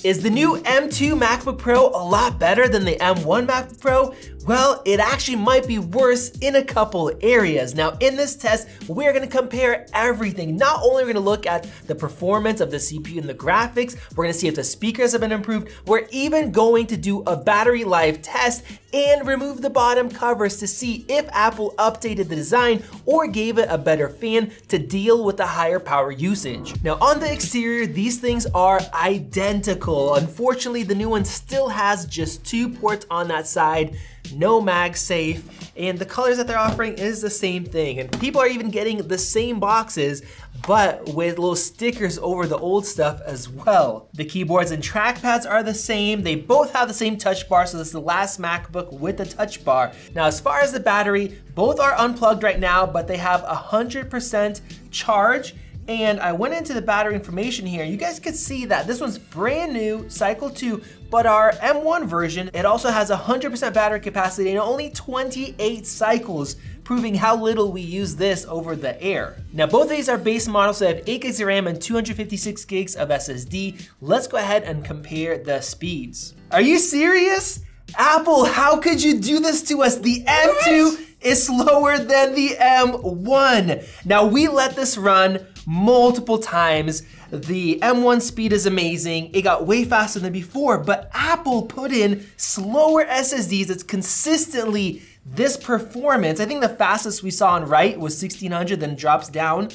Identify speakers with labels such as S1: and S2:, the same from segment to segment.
S1: Is the new M2 MacBook Pro a lot better than the M1 MacBook Pro? Well, it actually might be worse in a couple areas. Now, in this test, we're gonna compare everything. Not only are we gonna look at the performance of the CPU and the graphics, we're gonna see if the speakers have been improved. We're even going to do a battery life test and remove the bottom covers to see if Apple updated the design or gave it a better fan to deal with the higher power usage. Now, on the exterior, these things are identical. Unfortunately, the new one still has just 2 ports on that side, no MagSafe, and the colors that they're offering is the same thing. And people are even getting the same boxes, but with little stickers over the old stuff as well. The keyboards and trackpads are the same. They both have the same touch bar, so this is the last MacBook with the touch bar. Now, as far as the battery, both are unplugged right now, but they have 100% charge. And I went into the battery information here. You guys could see that this one's brand new, cycle 2, but our M1 version, it also has 100% battery capacity and only 28 cycles, proving how little we use this over the air. Now, both of these are base models, so they have 8 gigs of RAM and 256 gigs of SSD. Let's go ahead and compare the speeds. Are you serious? Apple, how could you do this to us? The M2 is slower than the M1. Now, we let this run multiple times. The M1 speed is amazing. It got way faster than before, but Apple put in slower SSDs that's consistently this performance. I think the fastest we saw on write was 1600, then drops down.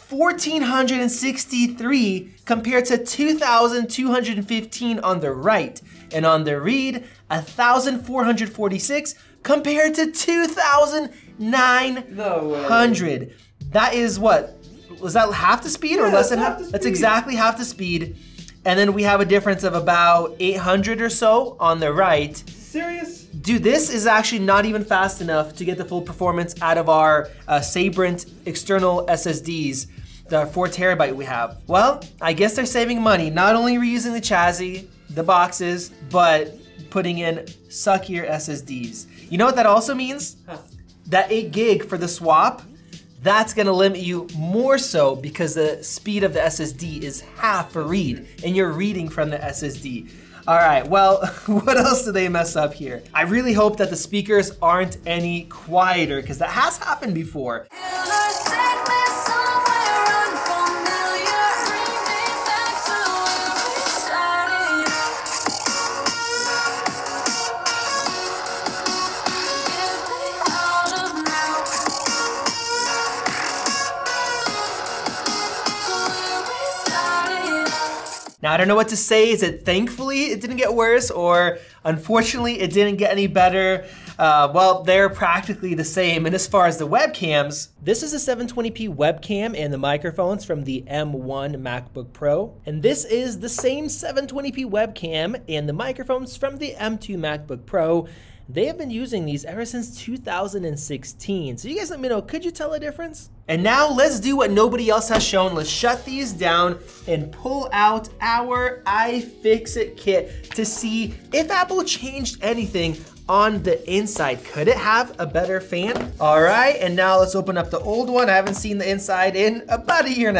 S1: 1463 compared to 2215 on the write. And on the read, 1446 compared to 2900.
S2: No way.
S1: That is what? Was that half the speed or less than half? That's exactly half the speed. And then we have a difference of about 800 or so on the right.
S2: Serious?
S1: Dude, this is actually not even fast enough to get the full performance out of our Sabrent external SSDs, the 4 terabyte we have. Well, I guess they're saving money, not only reusing the chassis, the boxes, but putting in suckier SSDs. You know what that also means? That 8 gig for the swap, that's gonna limit you more so because the speed of the SSD is half a read and you're reading from the SSD. All right, well, what else did they mess up here? I really hope that the speakers aren't any quieter because that has happened before. Now, I don't know what to say. Is it thankfully it didn't get worse, or unfortunately it didn't get any better? Well, they're practically the same. And as far as the webcams, this is a 720p webcam and the microphones from the M1 MacBook Pro. And this is the same 720p webcam and the microphones from the M2 MacBook Pro. They have been using these ever since 2016. So you guys let me know, could you tell a difference? And now let's do what nobody else has shown. Let's shut these down and pull out our iFixit kit to see if Apple changed anything on the inside. Could it have a better fan? All right, and now let's open up the old one. I haven't seen the inside in about 1.5 years.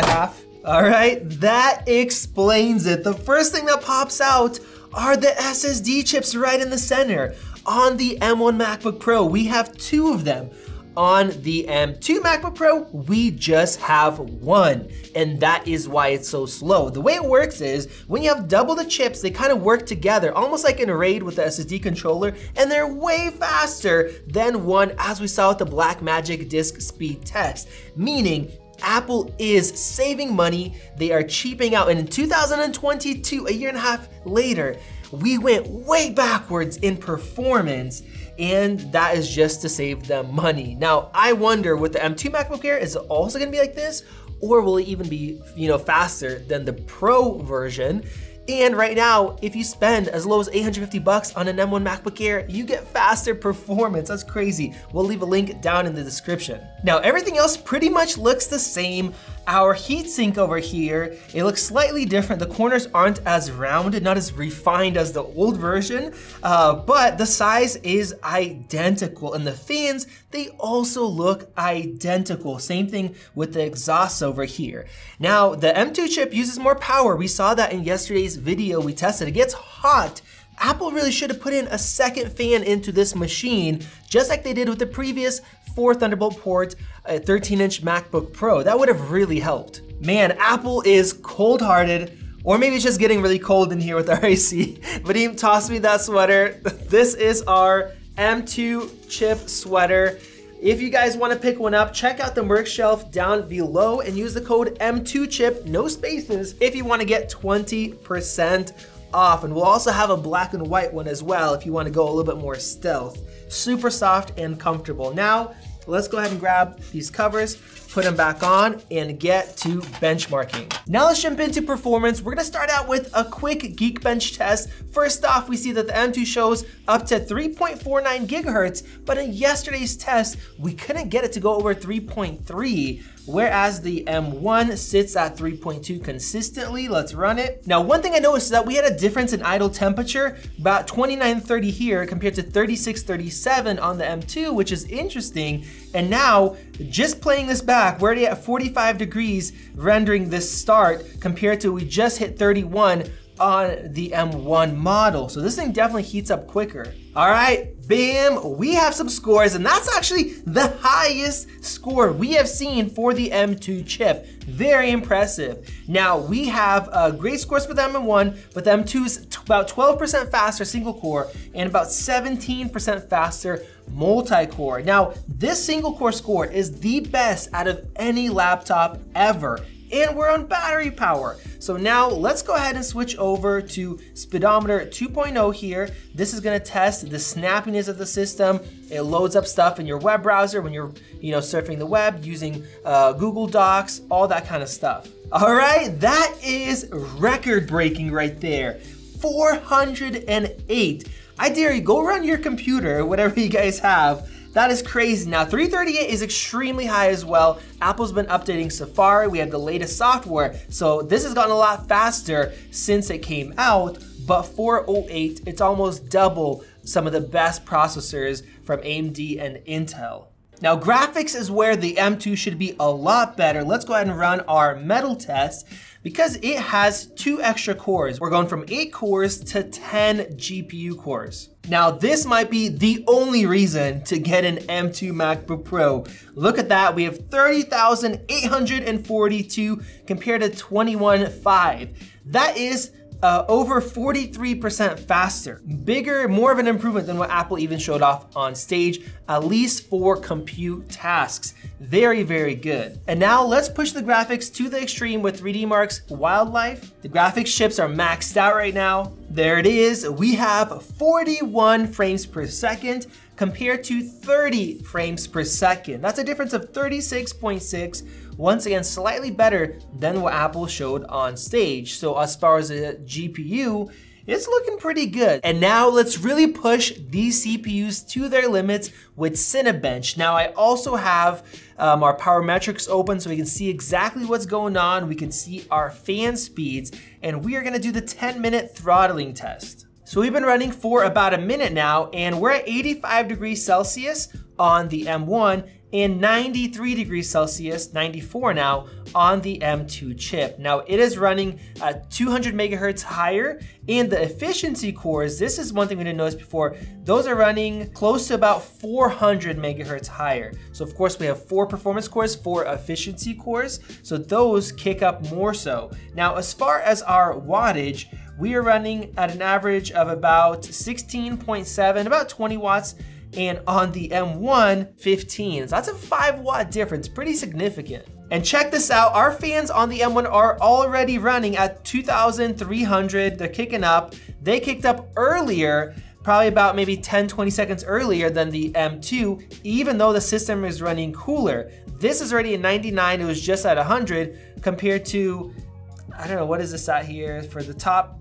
S1: All right, that explains it. The first thing that pops out are the SSD chips right in the center. On the M1 MacBook Pro, we have 2 of them. On the M2 MacBook Pro, we just have 1, and that is why it's so slow. The way it works is, when you have double the chips, they kind of work together, almost like in a RAID with the SSD controller, and they're way faster than one, as we saw with the Blackmagic disk speed test. Meaning, Apple is saving money, they are cheaping out, and in 2022, 1.5 years later, we went way backwards in performance, and that is just to save them money. Now, I wonder with the M2 MacBook Air, is it also gonna be like this? Or will it even be, faster than the Pro version? And right now, if you spend as low as 850 bucks on an M1 MacBook Air, you get faster performance. That's crazy. We'll leave a link down in the description. Now, everything else pretty much looks the same. Our heatsink over here, it looks slightly different. The corners aren't as rounded, not as refined as the old version, but the size is identical. And the fans, they also look identical. Same thing with the exhausts over here. Now, the M2 chip uses more power. We saw that in yesterday's video we tested. It gets hot. Apple really should have put in a second fan into this machine, just like they did with the previous 4 Thunderbolt port 13-inch MacBook Pro. That would have really helped. Man, Apple is cold-hearted, or maybe it's just getting really cold in here with our AC. Vadim tossed me that sweater. This is our M2 chip sweater. If you guys want to pick one up, check out the merch shelf down below and use the code M2 chip, no spaces, if you want to get 20% off. And we'll also have a black and white one as well if you want to go a little bit more stealth. Super soft and comfortable. Now, let's go ahead and grab these covers, put them back on, and get to benchmarking. Now let's jump into performance. We're gonna start out with a quick Geekbench test. First off, we see that the M2 shows up to 3.49 gigahertz, but in yesterday's test, we couldn't get it to go over 3.3, whereas the M1 sits at 3.2 consistently. Let's run it. Now, one thing I noticed is that we had a difference in idle temperature, about 2930 here compared to 3637 on the M2, which is interesting. And now, just playing this back, we're already at 45 degrees rendering this start compared to we just hit 31 on the M1 model. So this thing definitely heats up quicker. All right, bam, we have some scores, and that's actually the highest score we have seen for the M2 chip. Very impressive. Now, we have great scores for the M1, but the M2's about 12% faster single core and about 17% faster multi-core. Now, this single core score is the best out of any laptop ever. And we're on battery power. So now let's go ahead and switch over to Speedometer 2.0 here. This is gonna test the snappiness of the system. It loads up stuff in your web browser when you're surfing the web, using Google Docs, all that kind of stuff. All right, that is record breaking right there. 408. I dare you, go run your computer, whatever you guys have. That is crazy. Now, 338 is extremely high as well. Apple's been updating Safari. We have the latest software. So this has gotten a lot faster since it came out, but 408, it's almost double some of the best processors from AMD and Intel. Now, graphics is where the M2 should be a lot better. Let's go ahead and run our metal test because it has 2 extra cores. We're going from 8 cores to 10 GPU cores. Now, this might be the only reason to get an M2 MacBook Pro. Look at that, we have 30,842 compared to 21,500. That is over 43% faster. Bigger, more of an improvement than what Apple even showed off on stage, at least for compute tasks. Very, very good. And now let's push the graphics to the extreme with 3D Mark's Wildlife. The graphics chips are maxed out right now. There it is. We have 41 frames per second compared to 30 frames per second. That's a difference of 36.6. Once again, slightly better than what Apple showed on stage. So as far as a GPU, it's looking pretty good. And now let's really push these CPUs to their limits with Cinebench. Now I also have our power metrics open so we can see exactly what's going on. We can see our fan speeds, and we are gonna do the 10-minute throttling test. So we've been running for about a minute now, and we're at 85 degrees Celsius on the M1 and 93 degrees Celsius, 94 now, on the M2 chip. Now it is running at 200 megahertz higher, and the efficiency cores, this is one thing we didn't notice before, those are running close to about 400 megahertz higher. So of course we have 4 performance cores, 4 efficiency cores, so those kick up more so. Now as far as our wattage, we are running at an average of about 16.7, about 20 watts, and on the M1, 15. So that's a 5-watt difference, pretty significant. And check this out, our fans on the M1 are already running at 2,300, they're kicking up. They kicked up earlier, probably about maybe 10, 20 seconds earlier than the M2, even though the system is running cooler. This is already at 99, it was just at 100, compared to, I don't know, what is this at here for the top?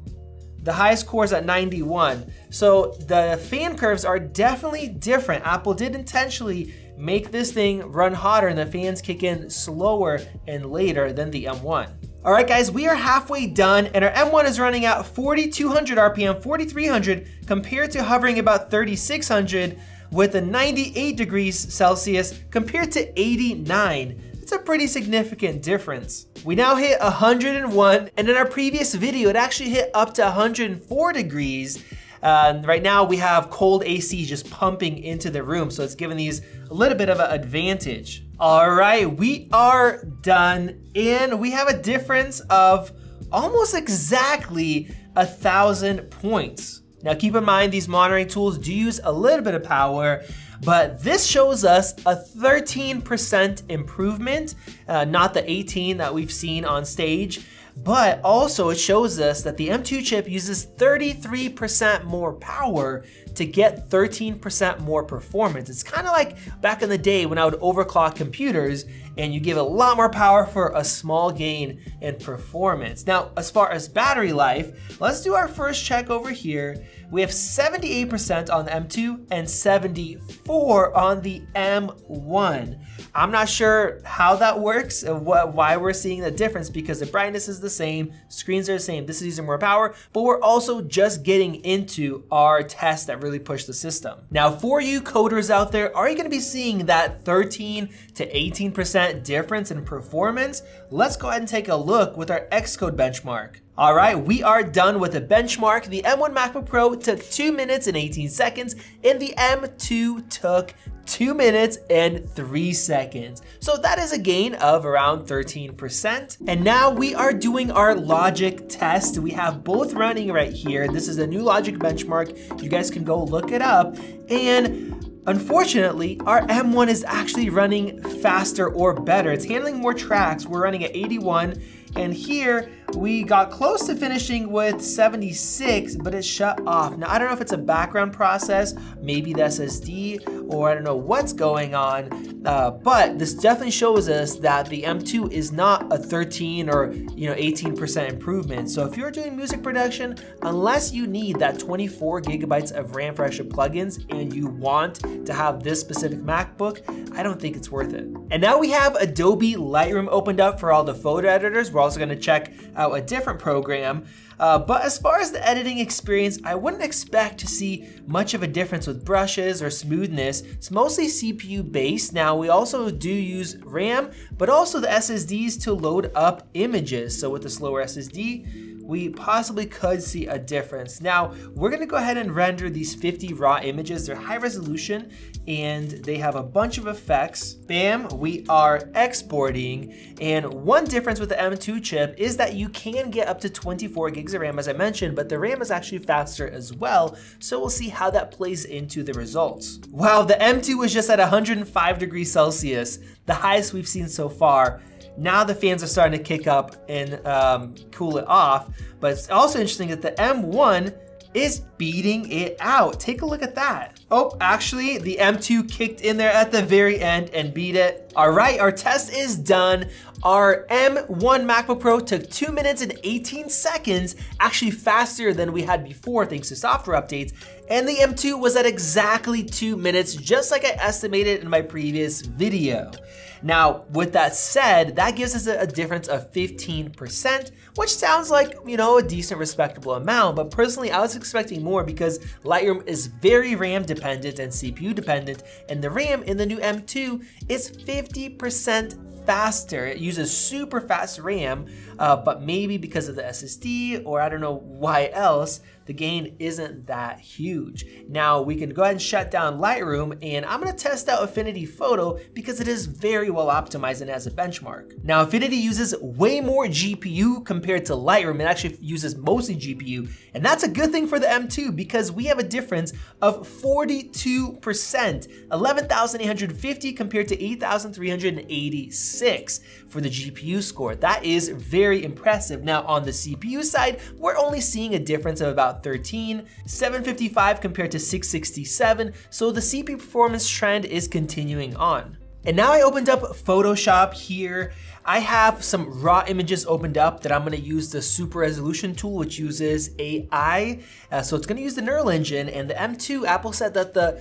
S1: The highest core is at 91. So the fan curves are definitely different. Apple did intentionally make this thing run hotter and the fans kick in slower and later than the M1. All right, guys, we are halfway done, and our M1 is running at 4,200 RPM, 4,300, compared to hovering about 3,600 with a 98 degrees Celsius compared to 89. It's a pretty significant difference. We now hit 101, and in our previous video, it actually hit up to 104 degrees. Right now we have cold AC just pumping into the room, so it's giving these a little bit of an advantage. All right, we are done, and we have a difference of almost exactly 1,000 points. Now keep in mind, these monitoring tools do use a little bit of power, but this shows us a 13% improvement, not the 18 that we've seen on stage. But also it shows us that the M2 chip uses 33% more power to get 13% more performance. It's kind of like back in the day when I would overclock computers and you give a lot more power for a small gain in performance. Now, as far as battery life, let's do our first check over here. We have 78% on the M2 and 74 on the M1. I'm not sure how that works and why we're seeing the difference, because the brightness is the same, screens are the same, this is using more power, but we're also just getting into our tests that really push the system. Now, for you coders out there, are you gonna be seeing that 13 to 18% difference in performance? Let's go ahead and take a look with our Xcode benchmark. All right, we are done with the benchmark. The M1 MacBook Pro took 2 minutes and 18 seconds, and the M2 took 2 minutes and 3 seconds. So that is a gain of around 13%. And now we are doing our logic test. We have both running right here. This is a new logic benchmark. You guys can go look it up. And unfortunately, our M1 is actually running faster or better. It's handling more tracks. We're running at 81. And here we got close to finishing with 76, but it shut off. Now, I don't know if it's a background process, maybe the SSD, or I don't know what's going on, but this definitely shows us that the M2 is not a 13 or 18% improvement. So if you're doing music production, unless you need that 24 gigabytes of RAM for extra plugins and you want to have this specific MacBook, I don't think it's worth it. And now we have Adobe Lightroom opened up for all the photo editors. We're also gonna check out a different program. But as far as the editing experience, I wouldn't expect to see much of a difference with brushes or smoothness. It's mostly CPU based. Now we also do use RAM, but also the SSDs to load up images. So with the slower SSD, we possibly could see a difference. Now, we're gonna go ahead and render these 50 raw images. They're high resolution and they have a bunch of effects. Bam, we are exporting. And one difference with the M2 chip is that you can get up to 24 gigs of RAM, as I mentioned, but the RAM is actually faster as well. So we'll see how that plays into the results. Wow, the M2 was just at 105 degrees Celsius, the highest we've seen so far. Now the fans are starting to kick up and cool it off, but it's also interesting that the M1 is beating it out. Take a look at that. Oh, actually, the M2 kicked in there at the very end and beat it. All right, our test is done. Our M1 MacBook Pro took 2 minutes and 18 seconds, actually faster than we had before thanks to software updates. And the M2 was at exactly 2 minutes, just like I estimated in my previous video. Now, with that said, that gives us a difference of 15%, which sounds like, a decent, respectable amount, but personally, I was expecting more because Lightroom is very RAM dependent and CPU dependent, and the RAM in the new M2 is 50% faster. It uses super fast RAM, but maybe because of the SSD or I don't know why else, the gain isn't that huge. Now we can go ahead and shut down Lightroom, and I'm gonna test out Affinity Photo because it is very well optimized and has a benchmark. Now Affinity uses way more GPU compared to Lightroom. It actually uses mostly GPU, and that's a good thing for the M2 because we have a difference of 42%, 11,850 compared to 8,386 for the GPU score. That is very impressive. Now on the CPU side, we're only seeing a difference of about 13, 755 compared to 667, so the CPU performance trend is continuing on. And now I opened up Photoshop here. I have some raw images opened up that I'm gonna use the super resolution tool, which uses AI. So it's gonna use the neural engine, and the M2, Apple said that the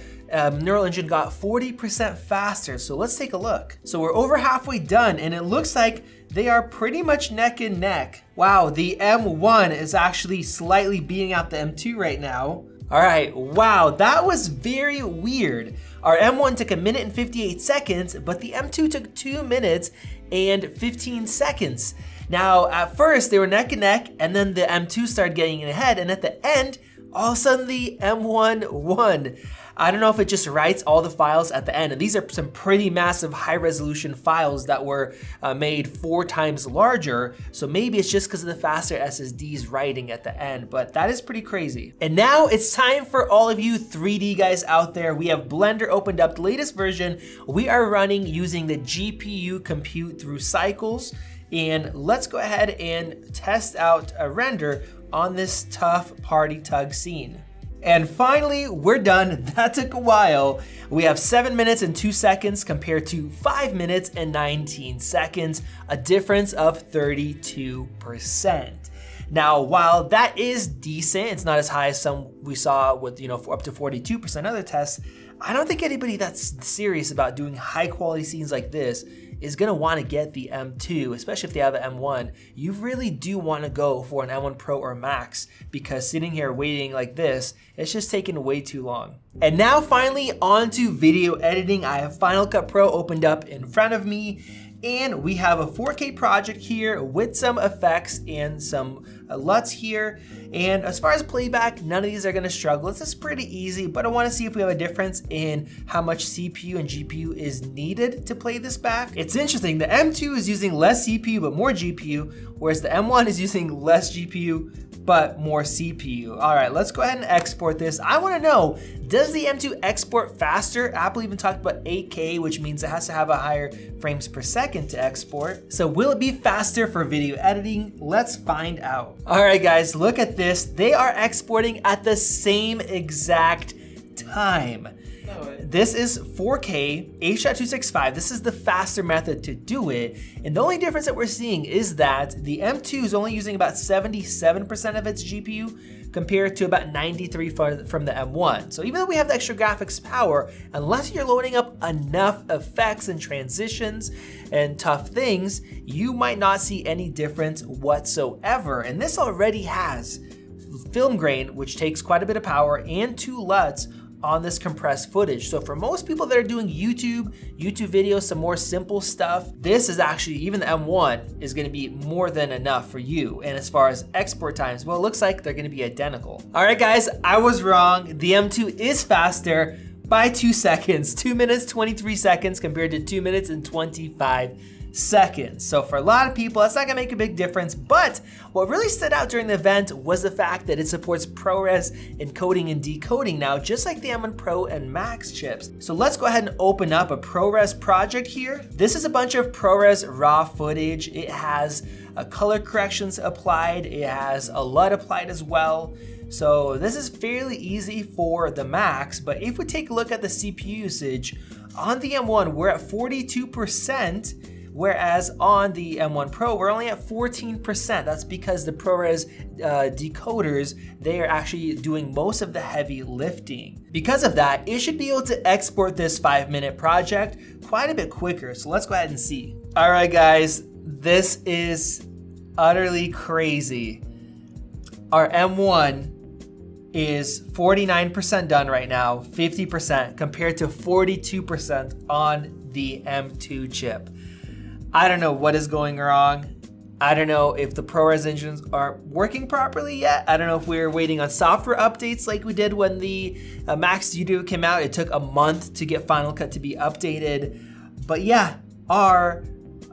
S1: neural engine got 40% faster. So let's take a look. So we're over halfway done, and it looks like they are pretty much neck and neck. Wow, the M1 is actually slightly beating out the M2 right now. All right, wow, that was very weird. Our M1 took 1 minute and 58 seconds, but the M2 took 2 minutes and 15 seconds. Now, at first they were neck and neck, and then the M2 started getting ahead, and at the end, all of a sudden the M1 won. I don't know if it just writes all the files at the end, and these are some pretty massive high resolution files that were made 4 times larger, so maybe it's just because of the faster SSDs writing at the end, but that is pretty crazy. And now it's time for all of you 3D guys out there. We have Blender opened up, the latest version. We are running using the GPU compute through cycles, and let's go ahead and test out a render on this tough party tug scene. And finally, we're done. That took a while. We have 7 minutes and 2 seconds compared to 5 minutes and 19 seconds, a difference of 32%. Now, while that is decent, it's not as high as some we saw with, up to 42% other tests. I don't think anybody that's serious about doing high quality scenes like this is gonna wanna get the M2, especially if they have an M1. You really do wanna go for an M1 Pro or Max, because sitting here waiting like this, it's just taking way too long. And now finally on to video editing. I have Final Cut Pro opened up in front of me, and we have a 4K project here with some effects and some LUTs here. And as far as playback, none of these are gonna struggle. This is pretty easy, but I wanna see if we have a difference in how much CPU and GPU is needed to play this back. It's interesting, the M2 is using less CPU but more GPU, whereas the M1 is using less GPU but more CPU. All right, let's go ahead and export this. I wanna know, does the M2 export faster? Apple even talked about 8K, which means it has to have a higher frames per second to export. So will it be faster for video editing? Let's find out. All right, guys, look at this. They are exporting at the same exact time. This is 4K, H.265. This is the faster method to do it. And the only difference that we're seeing is that the M2 is only using about 77% of its GPU compared to about 93% from the M1. So even though we have the extra graphics power, unless you're loading up enough effects and transitions and tough things, you might not see any difference whatsoever. And this already has film grain, which takes quite a bit of power, and 2 LUTs on this compressed footage. So for most people that are doing YouTube videos, some more simple stuff, this is actually, even the M1 is gonna be more than enough for you. And as far as export times, well, it looks like they're gonna be identical. All right, guys, I was wrong. The M2 is faster by 2 seconds, 2 minutes, 23 seconds compared to 2 minutes and 25 seconds. So for a lot of people, that's not gonna make a big difference, but what really stood out during the event was the fact that it supports ProRes encoding and decoding now, just like the M1 Pro and Max chips. So let's go ahead and open up a ProRes project here. This is a bunch of ProRes raw footage. It has color corrections applied. It has a LUT applied as well. So this is fairly easy for the Max, but if we take a look at the CPU usage, on the M1, we're at 42%, whereas on the M1 Pro, we're only at 14%. That's because the ProRes decoders, they are actually doing most of the heavy lifting. Because of that, it should be able to export this 5-minute project quite a bit quicker. So let's go ahead and see. All right, guys, this is utterly crazy. Our M1 is 49% done right now, 50% compared to 42% on the M2 chip. I don't know what is going wrong. I don't know if the ProRes engines aren't working properly yet. I don't know if we're waiting on software updates like we did when the Mac Studio came out. It took a month to get Final Cut to be updated. But yeah, our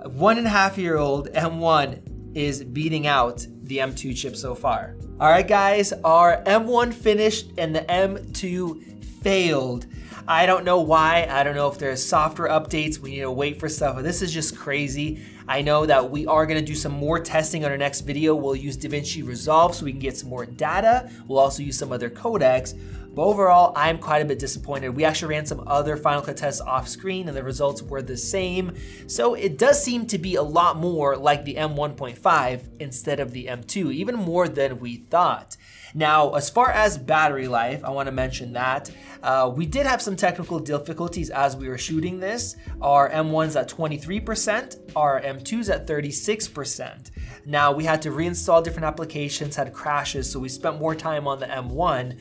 S1: 1.5-year-old M1 is beating out the M2 chip so far. All right, guys, our M1 finished and the M2 failed. I don't know why. I don't know if there's software updates. We need to wait for stuff. But this is just crazy. I know that we are gonna do some more testing on our next video. We'll use DaVinci Resolve so we can get some more data. We'll also use some other codecs. But overall, I'm quite a bit disappointed. We actually ran some other Final Cut tests off screen and the results were the same. So it does seem to be a lot more like the M1.5 instead of the M2, even more than we thought. Now, as far as battery life, I want to mention that we did have some technical difficulties as we were shooting this. Our M1's at 23%, our M2's at 36%. Now, we had to reinstall different applications, had crashes, so we spent more time on the M1.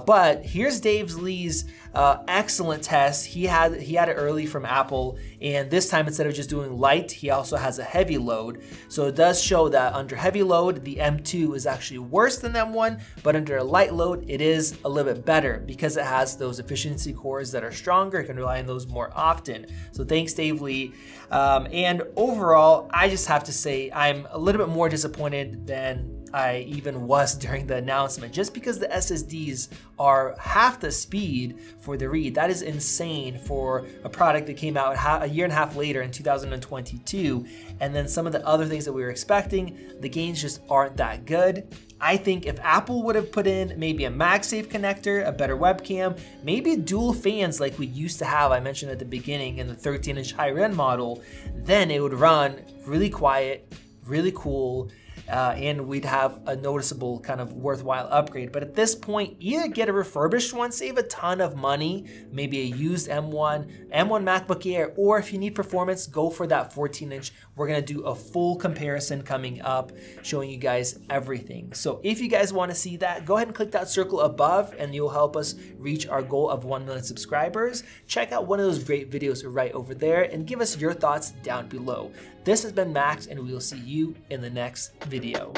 S1: But here's Dave Lee's excellent test. He had it early from Apple, and this time instead of just doing light, he also has a heavy load. So it does show that under heavy load, the M2 is actually worse than the M1, but under a light load, it is a little bit better because it has those efficiency cores that are stronger. You can rely on those more often. So thanks, Dave Lee. And overall, I just have to say I'm a little bit more disappointed than I even was during the announcement, just because the SSDs are half the speed for the read. That is insane for a product that came out a year and a half later in 2022. And then some of the other things that we were expecting, the gains just aren't that good. I think if Apple would have put in maybe a MagSafe connector, a better webcam, maybe dual fans like we used to have, I mentioned at the beginning in the 13-inch higher-end model, then it would run really quiet, really cool, and we'd have a noticeable kind of worthwhile upgrade. But at this point, either get a refurbished one, save a ton of money, maybe a used M1 MacBook Air, or if you need performance, go for that 14-inch. We're gonna do a full comparison coming up, showing you guys everything. So if you guys wanna see that, go ahead and click that circle above and you'll help us reach our goal of 1 million subscribers. Check out one of those great videos right over there and give us your thoughts down below. This has been Max, and we will see you in the next video.